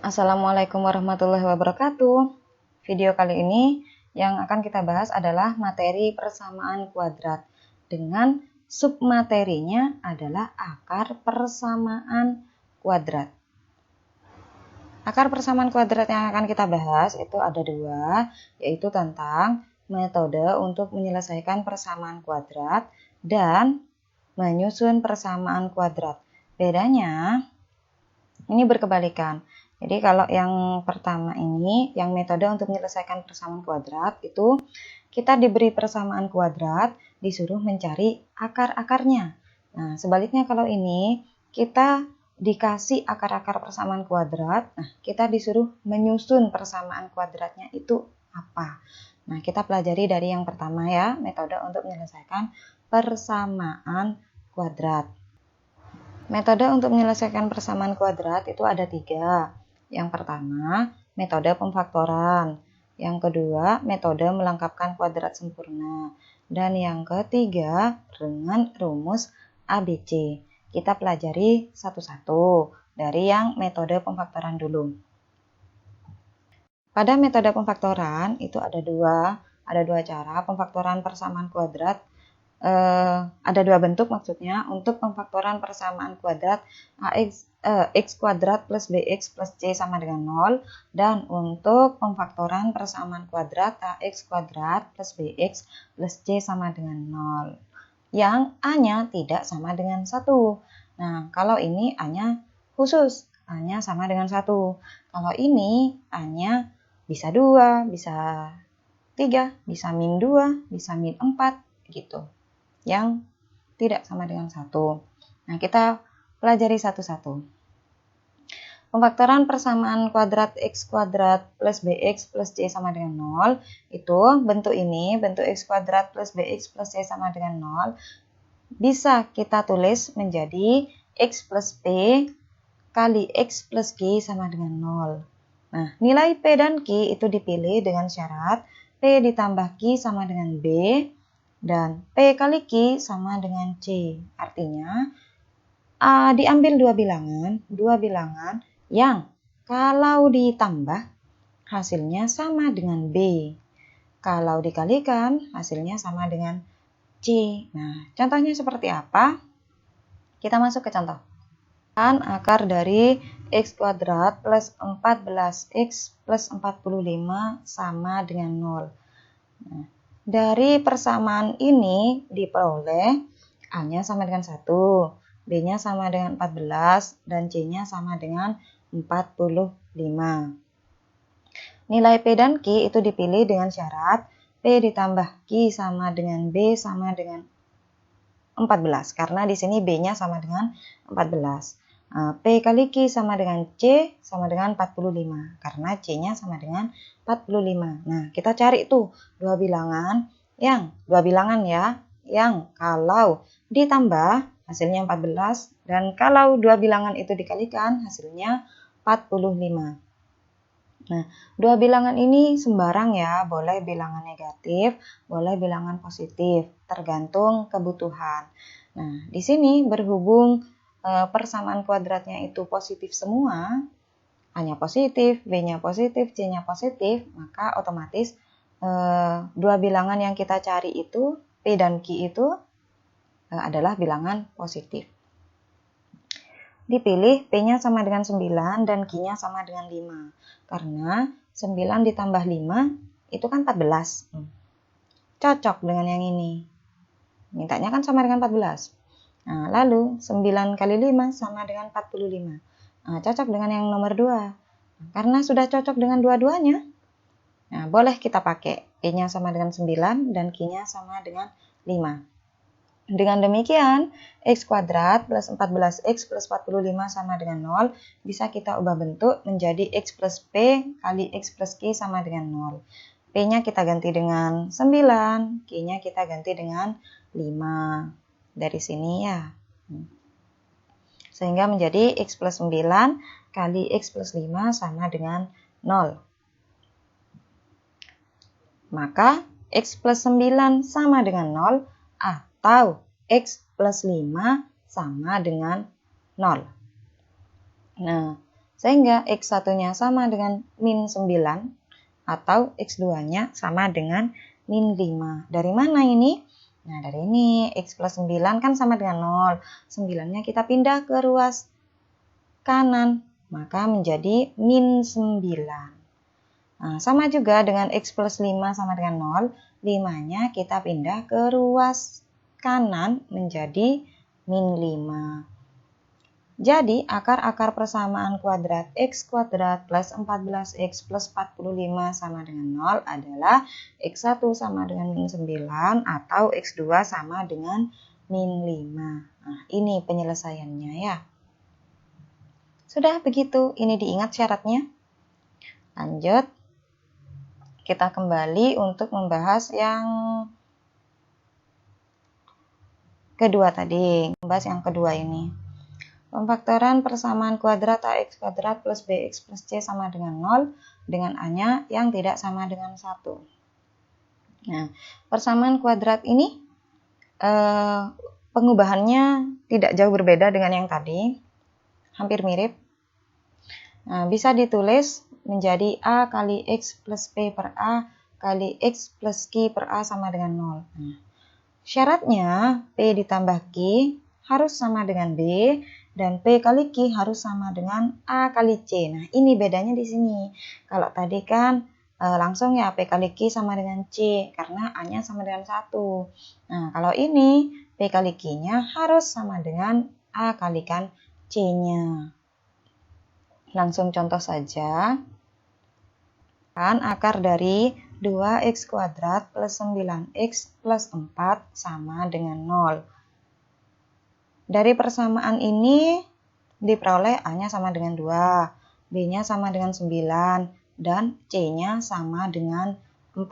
Assalamualaikum warahmatullahi wabarakatuh. Video kali ini yang akan kita bahas adalah materi persamaan kuadrat dengan submaterinya adalah akar persamaan kuadrat. Akar persamaan kuadrat yang akan kita bahas itu ada dua, yaitu tentang metode untuk menyelesaikan persamaan kuadrat dan menyusun persamaan kuadrat. Bedanya ini berkebalikan. Jadi kalau yang pertama ini, yang metode untuk menyelesaikan persamaan kuadrat, itu kita diberi persamaan kuadrat, disuruh mencari akar-akarnya. Nah, sebaliknya kalau ini, kita dikasih akar-akar persamaan kuadrat, nah kita disuruh menyusun persamaan kuadratnya itu apa. Nah, kita pelajari dari yang pertama ya, metode untuk menyelesaikan persamaan kuadrat. Metode untuk menyelesaikan persamaan kuadrat itu ada tiga. Yang pertama, metode pemfaktoran. Yang kedua, metode melengkapkan kuadrat sempurna. Dan yang ketiga, dengan rumus ABC. Kita pelajari satu-satu dari yang metode pemfaktoran dulu. Pada metode pemfaktoran itu ada dua cara pemfaktoran persamaan kuadrat. Ada dua bentuk maksudnya untuk pemfaktoran persamaan kuadrat x kuadrat plus bx plus c sama dengan 0, dan untuk pemfaktoran persamaan kuadrat ax kuadrat plus bx plus c sama dengan 0 yang a-nya tidak sama dengan 1. Nah, kalau ini a-nya khusus, a-nya sama dengan 1. Kalau ini a-nya bisa 2, bisa 3, bisa min 2, bisa min 4 gitu, yang tidak sama dengan 1. Nah, kita pelajari satu-satu. Pemfaktoran persamaan kuadrat x kuadrat plus bx plus c sama dengan 0, itu bentuk ini, bentuk x kuadrat plus bx plus c sama dengan 0, bisa kita tulis menjadi x plus p kali x plus q sama dengan 0. Nah, nilai p dan q itu dipilih dengan syarat p ditambah q sama dengan b, dan P kali Q sama dengan C. Artinya, diambil dua bilangan yang kalau ditambah hasilnya sama dengan B. Kalau dikalikan hasilnya sama dengan C. Nah, contohnya seperti apa? Kita masuk ke contoh. Akar dari x kuadrat plus 14x plus 45 sama dengan 0. Nah, dari persamaan ini diperoleh A-nya sama dengan 1, B-nya sama dengan 14, dan C-nya sama dengan 45. Nilai P dan Q itu dipilih dengan syarat P ditambah Q sama dengan B sama dengan 14, karena di sini B-nya sama dengan 14. P kali Q sama dengan C sama dengan 45, karena C-nya sama dengan 45. Nah, kita cari tuh dua bilangan ya, yang kalau ditambah hasilnya 14, dan kalau dua bilangan itu dikalikan hasilnya 45. Nah, dua bilangan ini sembarang ya, boleh bilangan negatif, boleh bilangan positif, tergantung kebutuhan. Nah, di sini berhubung persamaan kuadratnya itu positif semua, A-nya positif, B-nya positif, C-nya positif, maka otomatis dua bilangan yang kita cari itu, P dan Q itu adalah bilangan positif. Dipilih P-nya sama dengan 9 dan Q-nya sama dengan 5. Karena 9 ditambah 5 itu kan 14. Cocok dengan yang ini. Mintanya kan sama dengan 14. Nah, lalu 9 kali 5 sama dengan 45. Nah, cocok dengan yang nomor 2. Karena sudah cocok dengan dua-duanya, nah, boleh kita pakai P-nya sama dengan 9 dan Q-nya sama dengan 5. Dengan demikian, x kuadrat plus 14x plus 45 sama dengan 0 bisa kita ubah bentuk menjadi x plus p kali x plus q sama dengan 0. P-nya kita ganti dengan 9, Q-nya kita ganti dengan 5. Dari sini ya. Sehingga menjadi x plus 9 kali x plus 5 sama dengan 0. Maka x plus 9 sama dengan 0 atau x plus 5 sama dengan 0. Nah, Sehingga X1-nya sama dengan min 9 atau X2-nya sama dengan min 5. Dari mana ini? Nah, dari ini X plus 9 kan sama dengan 0. 9-nya kita pindah ke ruas kanan, maka menjadi min 9. Nah, sama juga dengan X plus 5 sama dengan 0. 5-nya kita pindah ke ruas kanan menjadi min 5. Jadi, akar-akar persamaan kuadrat X kuadrat plus 14X plus 45 sama dengan 0 adalah X1 sama dengan min 9 atau X2 sama dengan min 5. Nah, ini penyelesaiannya ya. Sudah begitu, ini diingat syaratnya. Lanjut, kita kembali untuk membahas yang kedua tadi. Membahas yang kedua ini. Pemfaktoran persamaan kuadrat AX kuadrat plus BX plus C sama dengan 0 dengan A-nya yang tidak sama dengan 1. Nah, persamaan kuadrat ini pengubahannya tidak jauh berbeda dengan yang tadi, hampir mirip. Nah, bisa ditulis menjadi A kali X plus P per A kali X plus Q per A sama dengan 0. Nah, syaratnya P ditambah Q harus sama dengan B, dan P kali Q harus sama dengan A kali C. Nah, ini bedanya di sini. Kalau tadi kan langsung ya P kali Q sama dengan C, karena A-nya sama dengan 1. Nah, kalau ini P kali Q-nya harus sama dengan A kalikan C-nya. Langsung contoh saja. Kan akar dari 2x kuadrat plus 9x plus 4 sama dengan 0. Dari persamaan ini diperoleh A-nya sama dengan 2, B-nya sama dengan 9, dan C-nya sama dengan 4.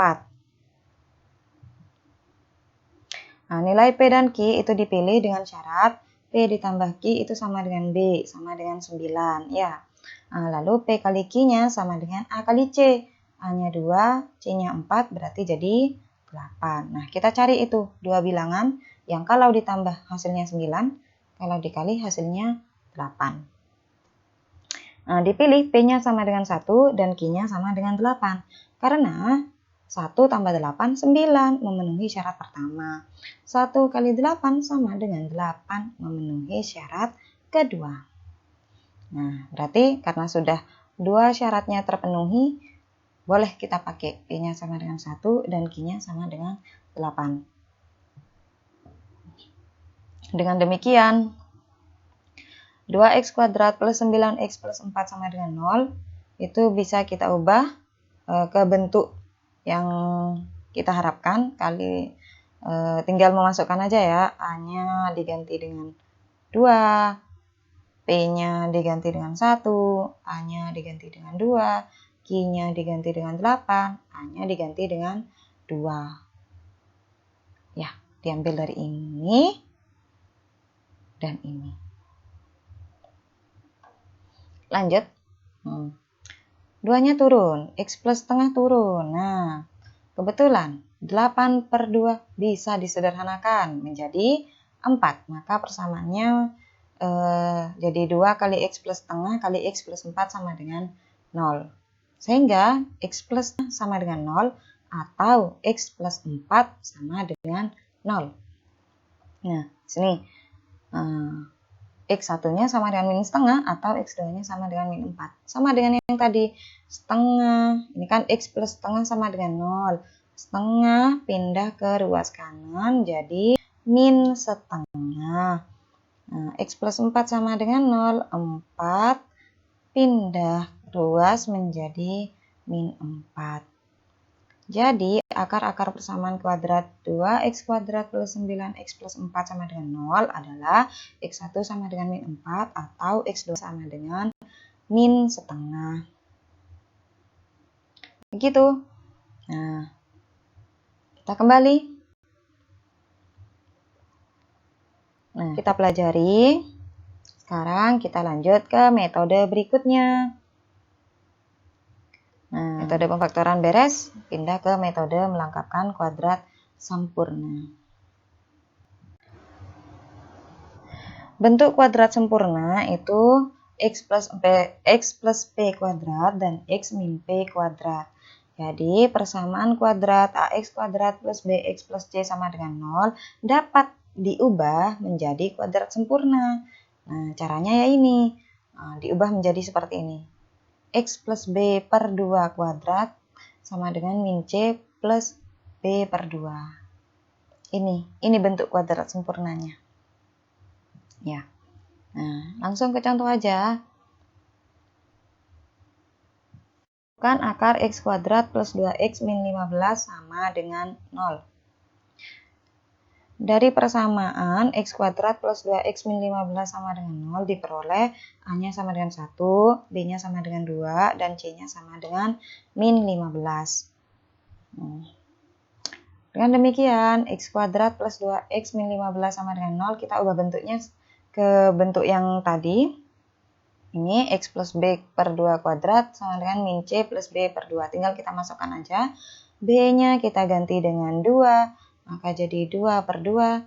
Nah, nilai P dan Q itu dipilih dengan syarat P ditambah Q itu sama dengan B, sama dengan 9. Ya. Nah, lalu P kali Q-nya sama dengan A kali C. A-nya 2, C-nya 4, berarti jadi 8. Nah, kita cari itu dua bilangan yang kalau ditambah hasilnya 9, kalau dikali hasilnya 8. Nah, dipilih P-nya sama dengan 1 dan Q-nya sama dengan 8. Karena 1 tambah 8, 9 memenuhi syarat pertama. 1 kali 8 sama dengan 8 memenuhi syarat kedua. Nah, berarti karena sudah dua syaratnya terpenuhi, boleh kita pakai P-nya sama dengan 1 dan Q-nya sama dengan 8. Dengan demikian, 2x kuadrat plus 9x plus 4 sama dengan 0, itu bisa kita ubah ke bentuk yang kita harapkan. Tinggal memasukkan aja ya, A-nya diganti dengan 2, P-nya diganti dengan 1, A-nya diganti dengan 2, Q-nya diganti dengan 8, A-nya diganti dengan 2. Ya, diambil dari ini dan ini. Lanjut. 2-nya turun, X plus setengah turun. Nah, kebetulan 8 per 2 bisa disederhanakan menjadi 4. Maka persamaannya jadi 2 kali X plus setengah kali X plus 4 sama dengan 0. Sehingga X plus sama dengan 0 atau X plus 4 sama dengan 0. Nah, sini X1-nya sama dengan min setengah atau X2-nya sama dengan min 4. Sama dengan yang tadi, setengah. Ini kan X plus setengah sama dengan 0. Setengah pindah ke ruas kanan jadi min setengah. Nah, X plus 4 sama dengan 0. 4 pindah ruas menjadi min 4. Jadi, akar-akar persamaan kuadrat 2x kuadrat plus 9x plus 4 sama dengan 0 adalah x1 sama dengan min 4 atau x2 sama dengan min setengah. Begitu. Nah, kita kembali. Nah, kita pelajari. Sekarang kita lanjut ke metode berikutnya. Nah, metode pemfaktoran beres, pindah ke metode melengkapkan kuadrat sempurna. Bentuk kuadrat sempurna itu X plus P kuadrat dan X min P kuadrat. Jadi persamaan kuadrat AX kuadrat plus BX plus C sama dengan 0 dapat diubah menjadi kuadrat sempurna. Nah, caranya ya ini. Diubah menjadi seperti ini. X plus B per 2 kuadrat sama dengan min C plus B per 2. Ini bentuk kuadrat sempurnanya. Ya. Nah, langsung ke contoh aja. Kan akar X kuadrat plus 2X min 15 sama dengan 0. Dari persamaan X kuadrat plus 2X min 15 sama dengan 0 diperoleh A-nya sama dengan 1, B-nya sama dengan 2, dan C-nya sama dengan min 15. Dengan demikian, X kuadrat plus 2X min 15 sama dengan 0, kita ubah bentuknya ke bentuk yang tadi. Ini X plus B per 2 kuadrat sama dengan min C plus B per 2. Tinggal kita masukkan aja. B-nya kita ganti dengan 2. Maka jadi 2 per 2.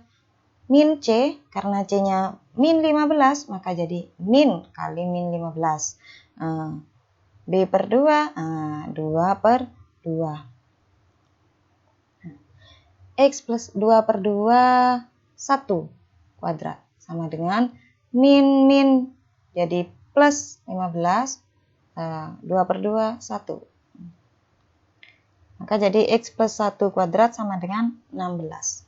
Min C, karena C-nya min 15, maka jadi min kali min 15. B per 2, 2 per 2. X plus 2 per 2, 1 kuadrat. Sama dengan min, jadi plus 15, 2 per 2, 1. Maka jadi X plus 1 kuadrat sama dengan 16.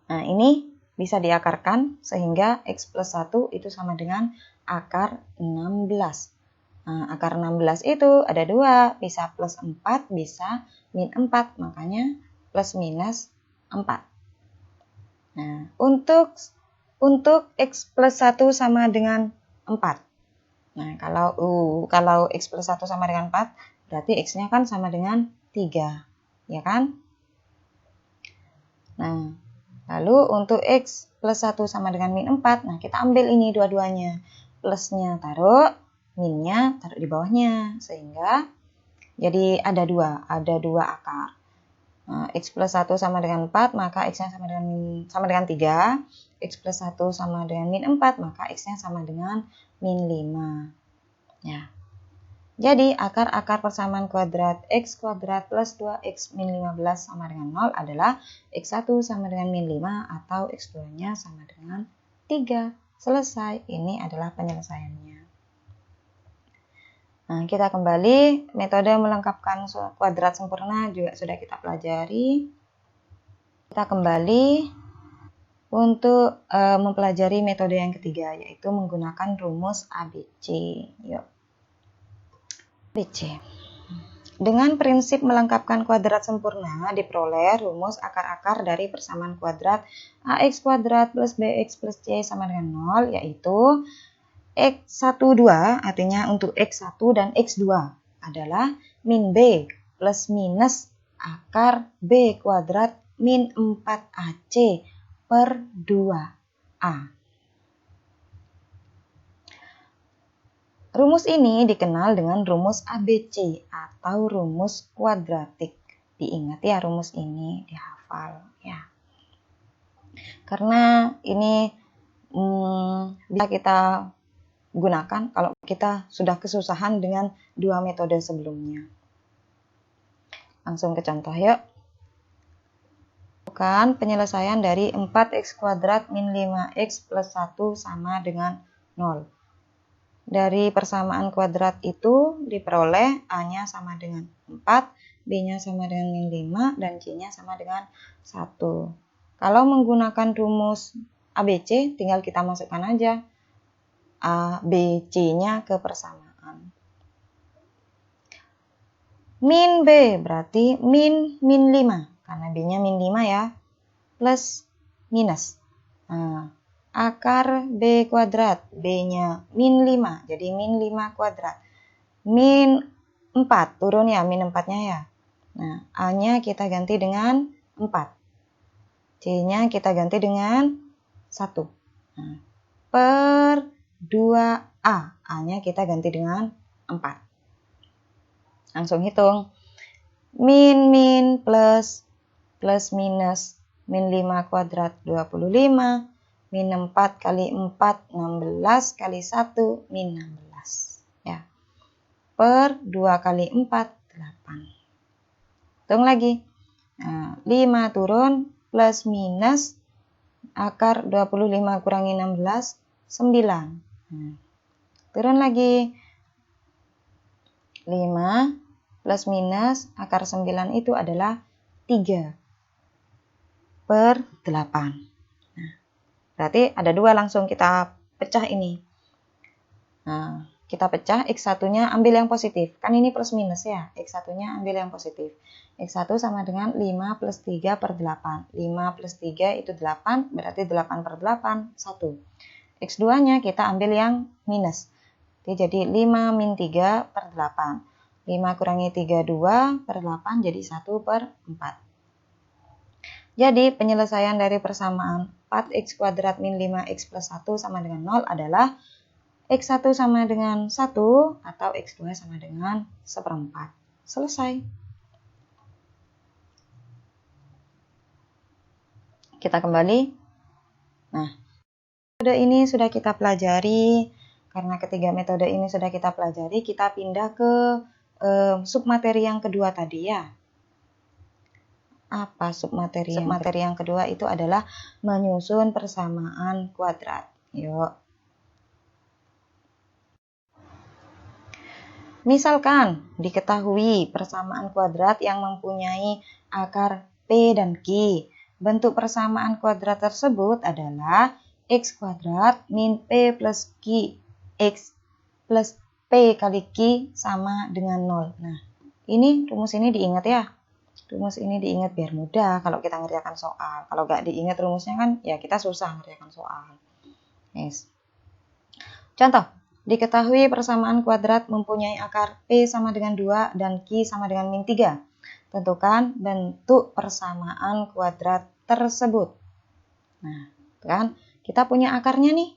Nah, ini bisa diakarkan sehingga X plus 1 itu sama dengan akar 16. Nah, akar 16 itu ada 2, bisa plus 4, bisa min 4, makanya plus minus 4. Nah, untuk X plus 1 sama dengan 4. Nah, kalau X plus 1 sama dengan 4, berarti X-nya kan sama dengan 3, ya kan? Nah, lalu untuk X plus 1 sama dengan min 4, nah kita ambil ini dua-duanya. Plusnya taruh, minnya taruh di bawahnya, sehingga jadi ada dua akar. Nah, X plus 1 sama dengan 4, maka X-nya sama dengan 3. X plus 1 sama dengan min 4, maka X-nya sama dengan min 5. Ya. Jadi, akar-akar persamaan kuadrat X kuadrat plus 2X min 15 sama dengan 0 adalah X1 sama dengan min 5 atau X2-nya sama dengan 3. Selesai. Ini adalah penyelesaiannya. Nah, kita kembali. Metode melengkapkan kuadrat sempurna juga sudah kita pelajari. Kita kembali untuk mempelajari metode yang ketiga, yaitu menggunakan rumus ABC. Yuk. ABC. Dengan prinsip melengkapkan kuadrat sempurna, diperoleh rumus akar-akar dari persamaan kuadrat AX kuadrat plus BX plus C sama dengan 0, yaitu X12, artinya untuk X1 dan X2 adalah min B plus minus akar B kuadrat min 4AC per 2A. Rumus ini dikenal dengan rumus ABC atau rumus kuadratik. Diingat ya, rumus ini dihafal ya. Karena ini bisa kita gunakan kalau kita sudah kesusahan dengan dua metode sebelumnya. Langsung ke contoh yuk. Bukan penyelesaian dari 4x kuadrat min 5x plus 1 sama dengan 0. Dari persamaan kuadrat itu diperoleh A-nya sama dengan 4, B-nya sama dengan min 5, dan C-nya sama dengan 1. Kalau menggunakan rumus ABC, tinggal kita masukkan aja A, B, C-nya ke persamaan. Min B berarti min 5, karena B-nya min 5 ya, plus minus. Nah, akar B kuadrat, B-nya min 5, jadi min 5 kuadrat. Min 4, turun ya, min 4-nya ya. Nah, A-nya kita ganti dengan 4. C-nya kita ganti dengan 1. Nah, per 2A, A-nya kita ganti dengan 4. Langsung hitung. Min plus minus min 5 kuadrat 25. min 4 kali 4, 16 kali 1, min 16. Ya. Per 2 kali 4, 8. Hitung lagi. Nah, 5 turun plus minus akar 25 kurangi 16, 9. Nah, turun lagi. 5 plus minus akar 9 itu adalah 3 per 8. Nah, berarti ada 2, langsung kita pecah ini. Nah, kita pecah, X1-nya ambil yang positif. Kan ini plus minus ya, X1-nya ambil yang positif. X1 sama dengan 5 plus 3 per 8. 5 plus 3 itu 8, berarti 8 per 8, 1. X2-nya kita ambil yang minus. Jadi 5 min 3 per 8. 5 kurangi 3, 2 per 8 jadi 1 per 4. Jadi penyelesaian dari persamaan 4x kuadrat min 5x plus 1 sama dengan 0 adalah X1 sama dengan 1 atau X2 sama dengan 1/4. Selesai. Kita kembali. Nah, metode ini sudah kita pelajari. Karena ketiga metode ini sudah kita pelajari, kita pindah ke submateri yang kedua tadi ya. Apa submateri? Submateri yang kedua itu adalah menyusun persamaan kuadrat. Yuk. Misalkan diketahui persamaan kuadrat yang mempunyai akar P dan Q. Bentuk persamaan kuadrat tersebut adalah X kuadrat min P plus Q X plus P kali Q sama dengan 0. Nah, ini rumus ini diingat ya. Rumus ini diingat biar mudah kalau kita ngerjakan soal. Kalau nggak diingat rumusnya kan ya kita susah ngerjakan soal. Yes. Contoh, diketahui persamaan kuadrat mempunyai akar P sama dengan 2 dan Q sama dengan min 3. Tentukan bentuk persamaan kuadrat tersebut. Nah, kan kita punya akarnya nih.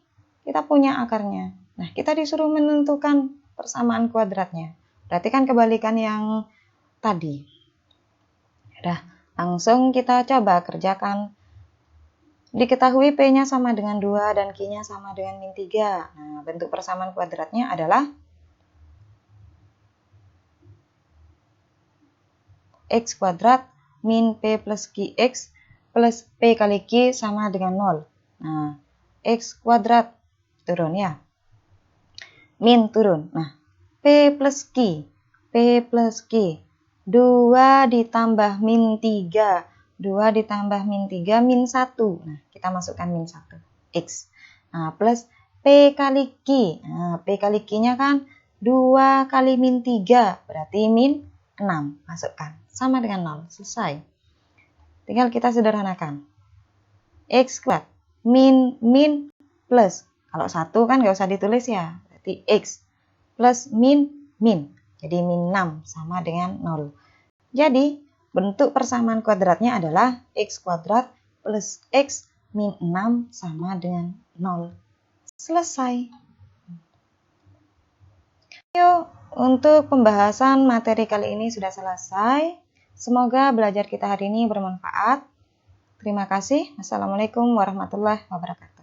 Kita punya akarnya. Nah, kita disuruh menentukan persamaan kuadratnya. Berarti kan kebalikan yang tadi. Udah, langsung kita coba kerjakan. Diketahui P-nya sama dengan 2 dan Q-nya sama dengan min 3. Nah, bentuk persamaan kuadratnya adalah X kuadrat min P plus QX plus P kali Q sama dengan 0. Nah, X kuadrat turun ya. Min turun. Nah, P plus Q. P plus Q. 2 ditambah min 3. 2 ditambah min 3, min 1. Nah, kita masukkan min 1. X. Nah, plus P kali Q. Nah, P kali Q-nya kan 2 kali min 3. Berarti min 6. Masukkan. Sama dengan 0. Selesai. Tinggal kita sederhanakan. X kuadrat. Min plus. Kalau 1 kan nggak usah ditulis ya. Berarti X plus min. Jadi min 6 sama dengan 0. Jadi bentuk persamaan kuadratnya adalah X kuadrat plus X min 6 sama dengan 0. Selesai. Yuk, untuk pembahasan materi kali ini sudah selesai. Semoga belajar kita hari ini bermanfaat. Terima kasih. Wassalamualaikum warahmatullahi wabarakatuh.